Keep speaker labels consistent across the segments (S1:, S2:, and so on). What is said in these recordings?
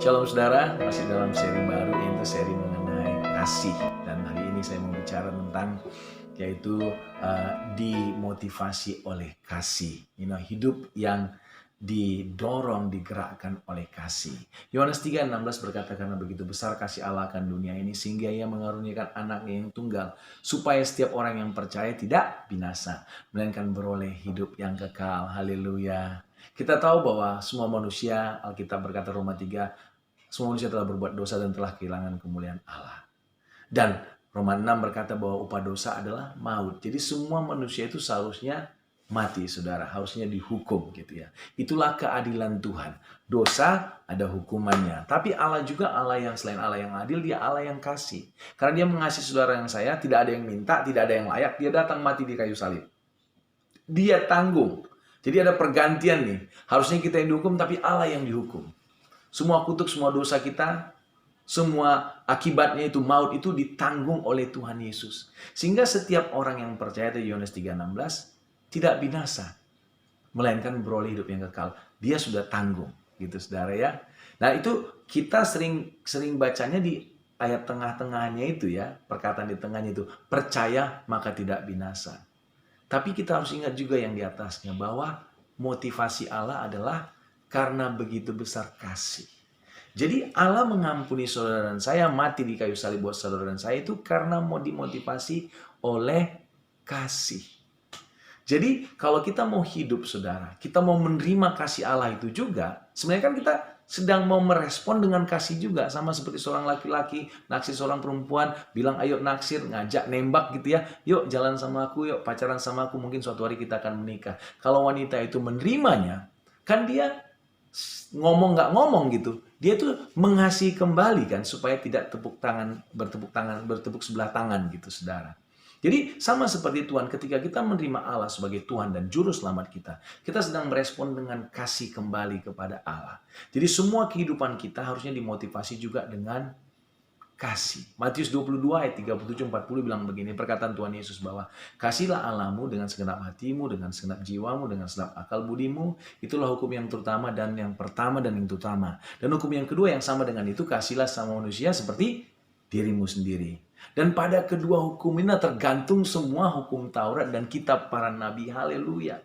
S1: Shalom saudara, masih dalam seri baru yaitu seri mengenai kasih. Dan hari ini saya mau bicara tentang yaitu dimotivasi oleh kasih. Hidup yang didorong, digerakkan oleh kasih. Yohanes 3:16 berkata, karena begitu besar kasih Allah akan dunia ini sehingga ia mengaruniakan anaknya yang tunggal supaya setiap orang yang percaya tidak binasa melainkan beroleh hidup yang kekal. Haleluya. Kita tahu bahwa semua manusia, Alkitab berkata Roma 3, semua manusia telah berbuat dosa dan telah kehilangan kemuliaan Allah. Dan Roma 6 berkata bahwa upah dosa adalah maut. Jadi semua manusia itu seharusnya mati, saudara. Harusnya dihukum gitu ya. Itulah keadilan Tuhan. Dosa ada hukumannya. Tapi Allah juga Allah yang selain Allah yang adil, dia Allah yang kasih. Karena dia mengasihi saudara yang saya, tidak ada yang minta, tidak ada yang layak. Dia datang mati di kayu salib. Dia tanggung. Jadi ada pergantian nih. Harusnya kita yang dihukum, tapi Allah yang dihukum. Semua kutuk, semua dosa kita, semua akibatnya itu maut itu ditanggung oleh Tuhan Yesus. Sehingga setiap orang yang percaya dari Yohanes 3:16 tidak binasa, melainkan beroleh hidup yang kekal. Dia sudah tanggung, gitu saudara ya. Nah itu kita sering bacanya di ayat tengah-tengahnya itu ya, perkataan di tengahnya itu, percaya maka tidak binasa. Tapi kita harus ingat juga yang di atasnya, bahwa motivasi Allah adalah karena begitu besar kasih. Jadi Allah mengampuni saudara dan saya, mati di kayu salib buat saudara dan saya itu karena mau dimotivasi oleh kasih. Jadi kalau kita mau hidup saudara, kita mau menerima kasih Allah itu juga, sebenarnya kan kita sedang mau merespon dengan kasih juga. Sama seperti seorang laki-laki naksir seorang perempuan, bilang ayo naksir, ngajak nembak gitu ya. Yuk jalan sama aku, yuk pacaran sama aku, mungkin suatu hari kita akan menikah. Kalau wanita itu menerimanya, kan dia ngomong nggak ngomong gitu, dia tuh mengasihi kembali kan, supaya tidak bertepuk sebelah tangan gitu saudara. Jadi sama seperti Tuhan, ketika kita menerima Allah sebagai Tuhan dan Juru Selamat kita, kita sedang merespon dengan kasih kembali kepada Allah. Jadi semua kehidupan kita harusnya dimotivasi juga dengan kasih. Matius 22 ayat 37-40 bilang begini, perkataan Tuhan Yesus bahwa kasihlah Allahmu dengan segenap hatimu, dengan segenap jiwamu, dengan segenap akal budimu. Itulah hukum yang terutama dan yang pertama dan yang terutama. Dan hukum yang kedua yang sama dengan itu, kasihlah sama manusia seperti dirimu sendiri. Dan pada kedua hukum ini tergantung semua hukum Taurat dan kitab para nabi. Haleluya.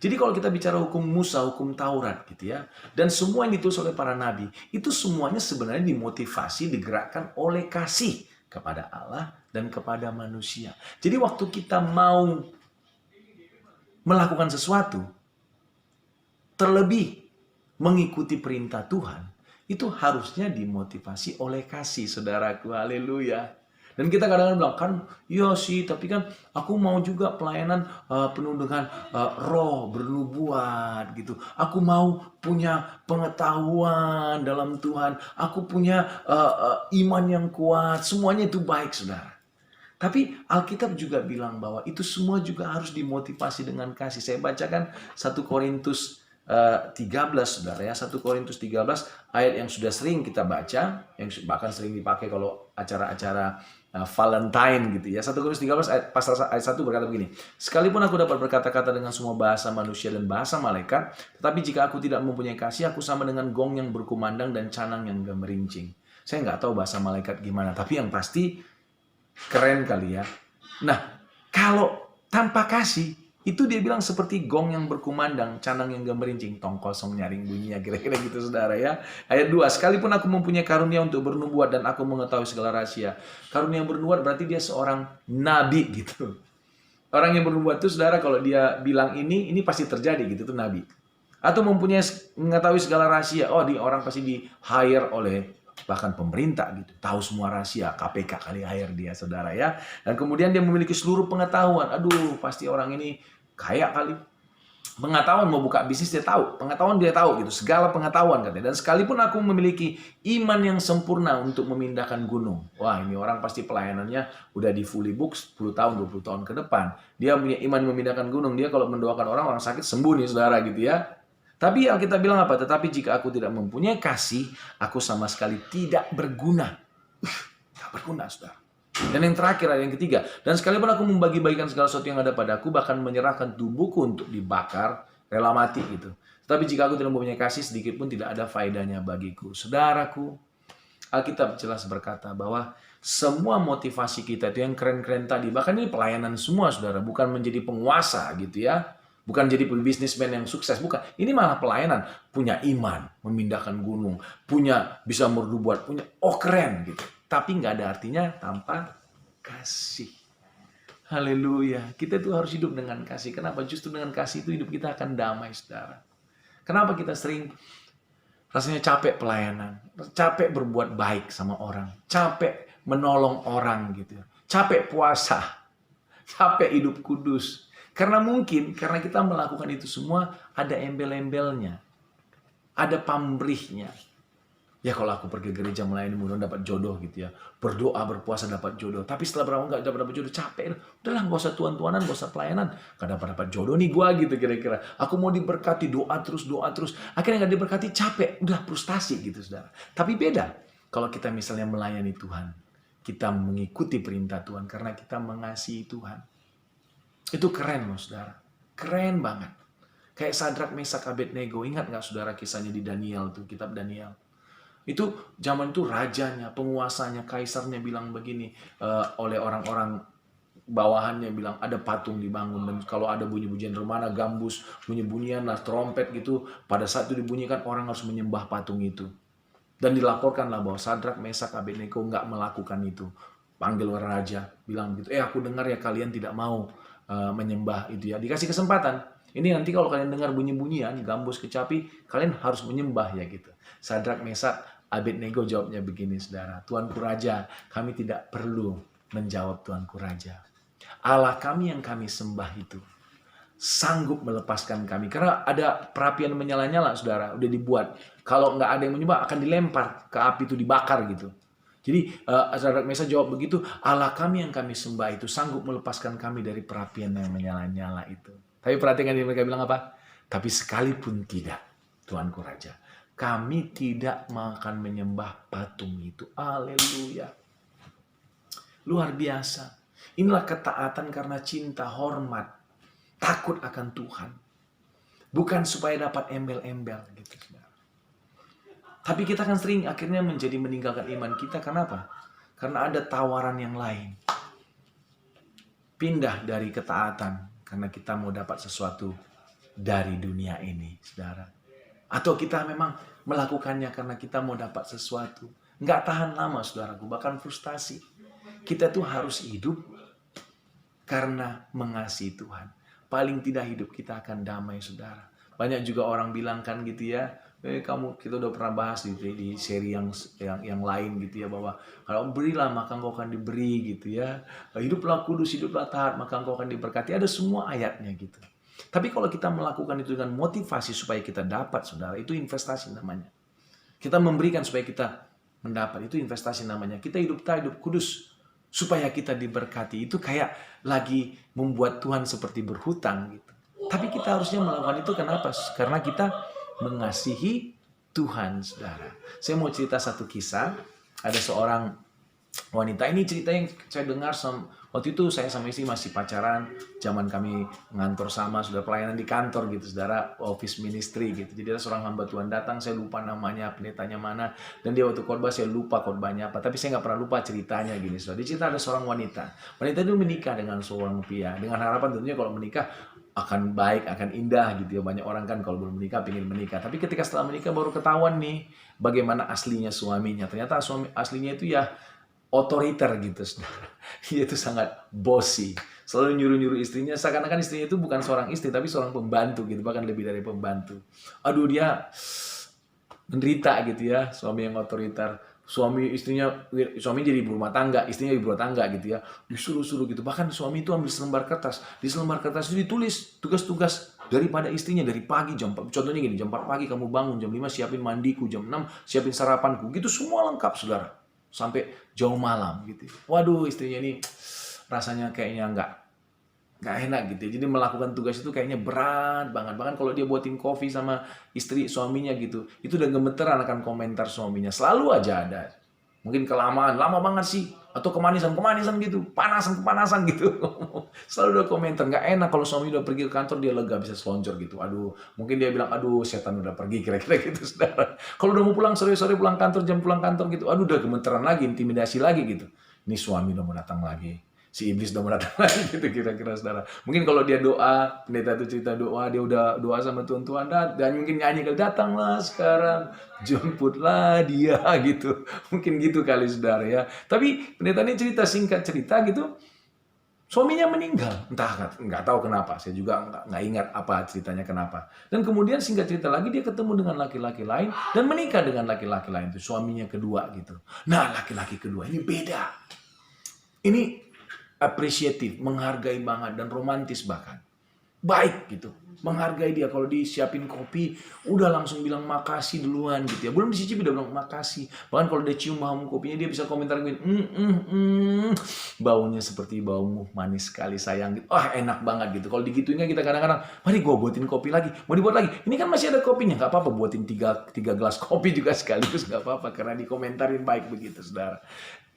S1: Jadi kalau kita bicara hukum Musa, hukum Taurat gitu ya, dan semua yang ditulis oleh para nabi, itu semuanya sebenarnya dimotivasi, digerakkan oleh kasih kepada Allah dan kepada manusia. Jadi waktu kita mau melakukan sesuatu, terlebih mengikuti perintah Tuhan, itu harusnya dimotivasi oleh kasih, saudaraku. Haleluya. Dan kita kadang-kadang bilang, kan iya sih, tapi kan aku mau juga pelayanan penuh dengan roh, bernubuat gitu. Aku mau punya pengetahuan dalam Tuhan. Aku punya iman yang kuat. Semuanya itu baik, saudara. Tapi Alkitab juga bilang bahwa itu semua juga harus dimotivasi dengan kasih. Saya bacakan 1 Korintus 13, saudara ya. 1 Korintus 13 ayat yang sudah sering kita baca, yang bahkan sering dipakai kalau acara-acara Valentine gitu ya. 1 Korintus 13 ayat 1 berkata begini, sekalipun aku dapat berkata-kata dengan semua bahasa manusia dan bahasa malaikat, tetapi jika aku tidak mempunyai kasih, aku sama dengan gong yang berkumandang dan canang yang gemerincing. Saya nggak tahu bahasa malaikat gimana, tapi yang pasti keren kali ya. Nah, kalau tanpa kasih, itu dia bilang seperti gong yang berkumandang, canang yang gemerincing, tong kosong nyaring bunyinya, kira-kira gitu saudara ya. Ayat 2, sekalipun aku mempunyai karunia untuk bernubuat dan aku mengetahui segala rahasia. Karunia bernubuat berarti dia seorang nabi gitu. Orang yang bernubuat itu saudara, kalau dia bilang ini pasti terjadi gitu, itu nabi. Atau mengetahui segala rahasia, oh di orang pasti di hire oleh bahkan pemerintah gitu, tahu semua rahasia, KPK kali hire dia saudara ya. Dan kemudian dia memiliki seluruh pengetahuan, aduh pasti orang ini kaya kali. Pengetahuan, mau buka bisnis dia tahu, pengetahuan dia tahu gitu, segala pengetahuan katanya. Dan sekalipun aku memiliki iman yang sempurna untuk memindahkan gunung, wah ini orang pasti pelayanannya udah di fully book 10 tahun, 20 tahun ke depan. Dia punya iman memindahkan gunung, dia kalau mendoakan orang sakit sembuh nih saudara gitu ya. Tapi Alkitab bilang apa? Tetapi jika aku tidak mempunyai kasih, aku sama sekali tidak berguna. Tidak berguna, saudara. Dan yang terakhir, yang ketiga, dan sekalipun aku membagi-bagikan segala sesuatu yang ada padaku, bahkan menyerahkan tubuhku untuk dibakar, rela mati gitu. Tapi jika aku tidak mempunyai kasih, sedikit pun tidak ada faedahnya bagiku. Saudaraku, Alkitab jelas berkata bahwa semua motivasi kita itu yang keren-keren tadi, bahkan ini pelayanan semua saudara, bukan menjadi penguasa gitu ya, bukan jadi bisnismen yang sukses, bukan. Ini malah pelayanan, punya iman, memindahkan gunung, punya bisa merdu buat, punya, oh keren gitu. Tapi nggak ada artinya tanpa kasih. Haleluya, kita tuh harus hidup dengan kasih. Kenapa? Justru dengan kasih itu hidup kita akan damai saudara. Kenapa kita sering rasanya capek pelayanan, capek berbuat baik sama orang, capek menolong orang gitu, capek puasa, capek hidup kudus. Karena mungkin, karena kita melakukan itu semua, ada embel-embelnya, ada pamrihnya. Ya kalau aku pergi gereja melayani mudah dapat jodoh gitu ya. Berdoa, berpuasa dapat jodoh. Tapi setelah berapa nggak dapat jodoh, capek. Udahlah nggak usah tuan-tuanan, nggak usah pelayanan. Nggak dapat jodoh nih gua gitu kira-kira. Aku mau diberkati, doa terus, doa terus. Akhirnya nggak diberkati, capek. Udah frustasi gitu saudara. Tapi beda kalau kita misalnya melayani Tuhan. Kita mengikuti perintah Tuhan karena kita mengasihi Tuhan. Itu keren loh saudara. Keren banget. Kayak Sadrak, Mesak, Abednego. Ingat nggak saudara kisahnya di Daniel tuh, kitab Daniel. Itu zaman itu rajanya, penguasanya, kaisarnya bilang begini, oleh orang-orang bawahannya bilang ada patung dibangun, dan kalau ada bunyi-bunyian remana, gambus, bunyi-bunyian lah, trompet gitu, pada saat itu dibunyikan orang harus menyembah patung itu. Dan dilaporkanlah bahwa Sadrak, Mesak, Abednego nggak melakukan itu. Panggil raja, bilang gitu, aku dengar ya kalian tidak mau menyembah itu ya. Dikasih kesempatan. Ini nanti kalau kalian dengar bunyi-bunyian, gambus, kecapi, kalian harus menyembah ya gitu. Sadrak, Mesak, Abednego jawabnya begini saudara, Tuanku Raja, kami tidak perlu menjawab Tuanku Raja. Allah kami yang kami sembah itu sanggup melepaskan kami. Karena ada perapian menyala-nyala saudara, udah dibuat. Kalau nggak ada yang menyembah akan dilempar ke api itu, dibakar gitu. Jadi Sadrak, Mesak jawab begitu, Allah kami yang kami sembah itu sanggup melepaskan kami dari perapian yang menyala-nyala itu. Tapi perhatikan mereka bilang apa? Tapi sekalipun tidak, Tuanku Raja, kami tidak akan menyembah patung itu. Haleluya. Luar biasa. Inilah ketaatan karena cinta, hormat, takut akan Tuhan. Bukan supaya dapat embel-embel gitu. Tapi kita kan sering akhirnya menjadi meninggalkan iman kita. Kenapa? Karena ada tawaran yang lain. Pindah dari ketaatan karena kita mau dapat sesuatu dari dunia ini, saudara. Atau kita memang melakukannya karena kita mau dapat sesuatu. Nggak tahan lama, saudaraku. Bahkan frustasi. Kita tuh harus hidup karena mengasihi Tuhan. Paling tidak hidup kita akan damai, saudara. Banyak juga orang bilang kan gitu ya, kita udah pernah bahas di seri yang lain gitu ya, bahwa kalau berilah maka engkau akan diberi gitu ya. Hiduplah kudus, hiduplah taat, maka engkau akan diberkati. Ada semua ayatnya gitu. Tapi kalau kita melakukan itu dengan motivasi supaya kita dapat, saudara, itu investasi namanya. Kita memberikan supaya kita mendapat, itu investasi namanya. Kita hidup kudus supaya kita diberkati. Itu kayak lagi membuat Tuhan seperti berhutang gitu. Tapi kita harusnya melakukan itu kenapa? Karena kita mengasihi Tuhan, saudara. Saya mau cerita satu kisah. Ada seorang wanita, ini cerita yang saya dengar waktu itu saya sama istri masih pacaran, zaman kami ngantor sama, sudah pelayanan di kantor gitu, saudara, office ministry gitu. Jadi ada seorang hamba Tuhan datang, saya lupa namanya, pendetanya mana, dan dia waktu khotbah saya lupa khotbahnya apa, tapi saya nggak pernah lupa ceritanya gini, saudara. Di cerita ada seorang wanita itu menikah dengan seorang pria, dengan harapan tentunya kalau menikah akan baik, akan indah gitu ya. Banyak orang kan kalau belum menikah pengen menikah, tapi ketika setelah menikah baru ketahuan nih bagaimana aslinya suaminya. Ternyata suami aslinya itu ya otoriter gitu, saudara. Dia itu sangat bossy, selalu nyuruh-nyuruh istrinya, seakan-akan istrinya itu bukan seorang istri tapi seorang pembantu gitu, bahkan lebih dari pembantu. Aduh, dia menderita gitu ya, suami yang otoriter. Suami jadi ibu rumah tangga, istrinya ibu rumah tangga gitu ya, disuruh-suruh gitu. Bahkan suami itu ambil selembar kertas, di selembar kertas itu ditulis tugas-tugas daripada istrinya dari pagi jam 4, contohnya gini, jam 4 pagi kamu bangun, jam 5 siapin mandiku, jam 6 siapin sarapanku, gitu semua lengkap, saudara, sampai jauh malam gitu. Waduh, istrinya ini rasanya kayaknya nggak enak gitu. Jadi melakukan tugas itu kayaknya berat banget. Bahkan kalau dia buatin kopi sama istri suaminya gitu, itu udah gemeteran akan komentar suaminya. Selalu aja ada. Mungkin kelamaan, lama banget sih. Atau kemanisan gitu, kepanasan gitu. Selalu ada komentar, nggak enak kalau suami udah pergi ke kantor dia lega bisa selonjor gitu. Aduh, mungkin dia bilang, aduh setan udah pergi kira-kira gitu saudara. Kalau udah mau pulang sore-sore pulang kantor, jam pulang kantor gitu, aduh udah gemeteran lagi, intimidasi lagi gitu. Ini suami udah mau datang lagi. Si iblis udah mau datang lagi gitu kira-kira saudara. Mungkin kalau dia doa, pendeta itu cerita doa, dia udah doa sama Tuhan, dan mungkin nyanyi kali, datanglah sekarang, jemputlah dia gitu. Mungkin gitu kali saudara ya. Tapi pendeta ini singkat cerita gitu, suaminya meninggal. Entah, nggak tahu kenapa, saya juga nggak ingat apa ceritanya kenapa. Dan kemudian singkat cerita lagi dia ketemu dengan laki-laki lain dan menikah dengan laki-laki lain, itu suaminya kedua gitu. Nah laki-laki kedua ini beda. Ini apresiatif, menghargai banget dan romantis bahkan. Baik gitu, menghargai dia. Kalau disiapin kopi udah langsung bilang makasih duluan gitu ya, belum dicicipi udah bilang makasih. Bahkan kalau dia cium bau kopinya dia bisa komentar gini, baunya seperti baumu manis sekali sayang gitu. Enak banget gitu. Kalau digituinnya kita kadang-kadang, mari gue buatin kopi lagi, mau dibuat lagi, ini kan masih ada kopinya, nggak apa-apa buatin tiga gelas kopi juga sekaligus, nggak apa-apa karena dikomentarin baik begitu saudara.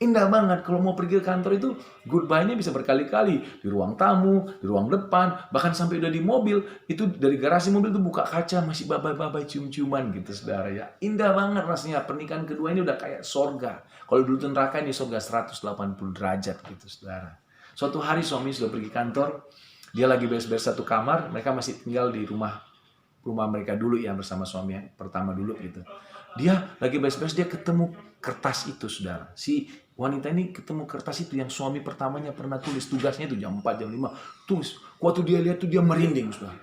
S1: Indah banget kalau mau pergi ke kantor itu goodbye-nya bisa berkali-kali. Di ruang tamu, di ruang depan, bahkan sampai udah di mobil. Itu dari garasi mobil tuh buka kaca masih babai-babai cium-ciuman gitu saudara ya. Indah banget rasanya. Pernikahan kedua ini udah kayak sorga. Kalau dulu neraka ini sorga 180 derajat gitu saudara. Suatu hari suami sudah pergi kantor. Dia lagi beres-beres satu kamar. Mereka masih tinggal di rumah mereka dulu ya bersama suami yang pertama dulu gitu. Dia lagi beres-beres, dia ketemu kertas itu saudara. Si wanita ini ketemu kertas itu yang suami pertamanya pernah tulis, tugasnya itu jam 4, jam 5. Tulis. Waktu dia lihat tuh dia merinding saudara.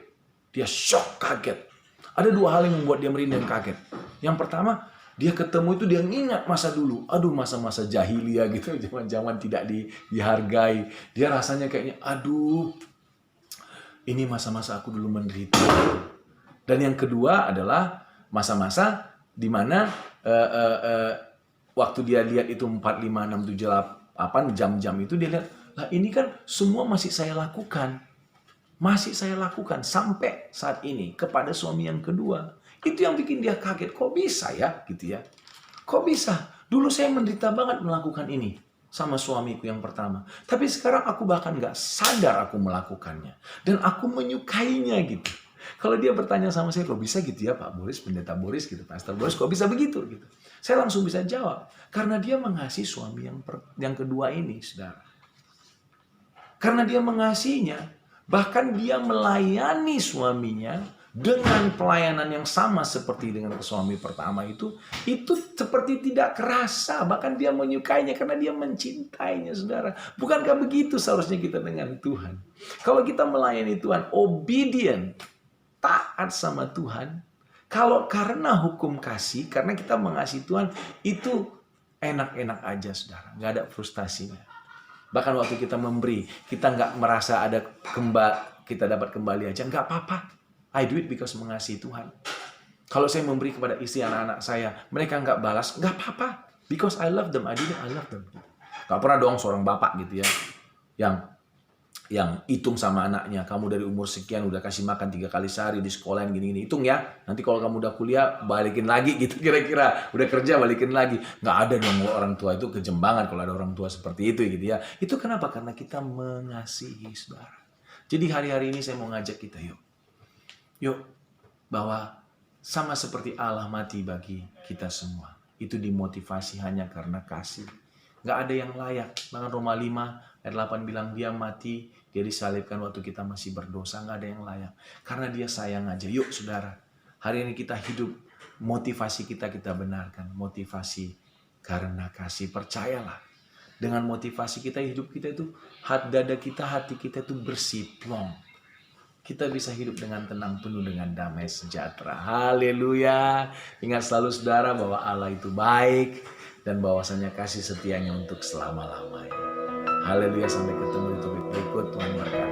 S1: Dia shock, kaget. Ada dua hal yang membuat dia merinding kaget. Yang pertama, dia ketemu itu dia ngingat masa dulu. Aduh masa-masa jahiliyah gitu, zaman-zaman tidak dihargai. Dia rasanya kayaknya, aduh ini masa-masa aku dulu menderita. Dan yang kedua adalah masa-masa di mana waktu dia lihat itu 4, 5, 6, 7, 8 jam-jam itu dia lihat, lah ini kan semua masih saya lakukan. Masih saya lakukan sampai saat ini kepada suami yang kedua. Itu yang bikin dia kaget, kok bisa ya gitu ya. Kok bisa? Dulu saya menderita banget melakukan ini sama suamiku yang pertama. Tapi sekarang aku bahkan gak sadar aku melakukannya. Dan aku menyukainya gitu. Kalau dia bertanya sama saya, kok bisa gitu ya Pak Boris, Pendeta Boris gitu, Pastor Boris, kok bisa begitu gitu. Saya langsung bisa jawab, karena dia mengasihi suami yang kedua ini, saudara. Karena dia mengasihinya, bahkan dia melayani suaminya dengan pelayanan yang sama seperti dengan suami pertama itu seperti tidak kerasa, bahkan dia menyukainya karena dia mencintainya, saudara. Bukankah begitu seharusnya kita dengan Tuhan? Kalau kita melayani Tuhan, obedient, taat sama Tuhan, kalau karena hukum kasih, karena kita mengasihi Tuhan, itu enak-enak aja saudara, nggak ada frustasinya. Bahkan waktu kita memberi, kita nggak merasa ada kita dapat kembali aja, nggak apa-apa. I do it because mengasihi Tuhan. Kalau saya memberi kepada istri anak-anak saya, mereka nggak balas, nggak apa-apa. Because I love them, I love them. Nggak pernah dong seorang bapak gitu ya, yang hitung sama anaknya, kamu dari umur sekian udah kasih makan 3 kali sehari di sekolah yang gini-gini, hitung ya, nanti kalau kamu udah kuliah balikin lagi gitu kira-kira, udah kerja balikin lagi. Nggak ada dong orang tua itu, kejem banget kalau ada orang tua seperti itu gitu ya. Itu kenapa? Karena kita mengasihi saudara. Jadi hari-hari ini saya mau ngajak kita, yuk bahwa sama seperti Allah mati bagi kita semua, itu dimotivasi hanya karena kasih. Nggak ada yang layak. Bahkan Roma 5 ayat 8 bilang dia mati, dia disalibkan waktu kita masih berdosa. Nggak ada yang layak. Karena dia sayang aja. Yuk saudara, hari ini kita hidup, motivasi kita benarkan. Motivasi karena kasih. Percayalah, dengan motivasi kita, hidup kita itu, hati kita itu bersih, plong. Kita bisa hidup dengan tenang, penuh dengan damai sejahtera. Haleluya. Ingat selalu saudara bahwa Allah itu baik dan bahwasanya kasih setianya untuk selama-lamanya. Haleluya, sampai ketemu di topik berikut. Tuhan berkati.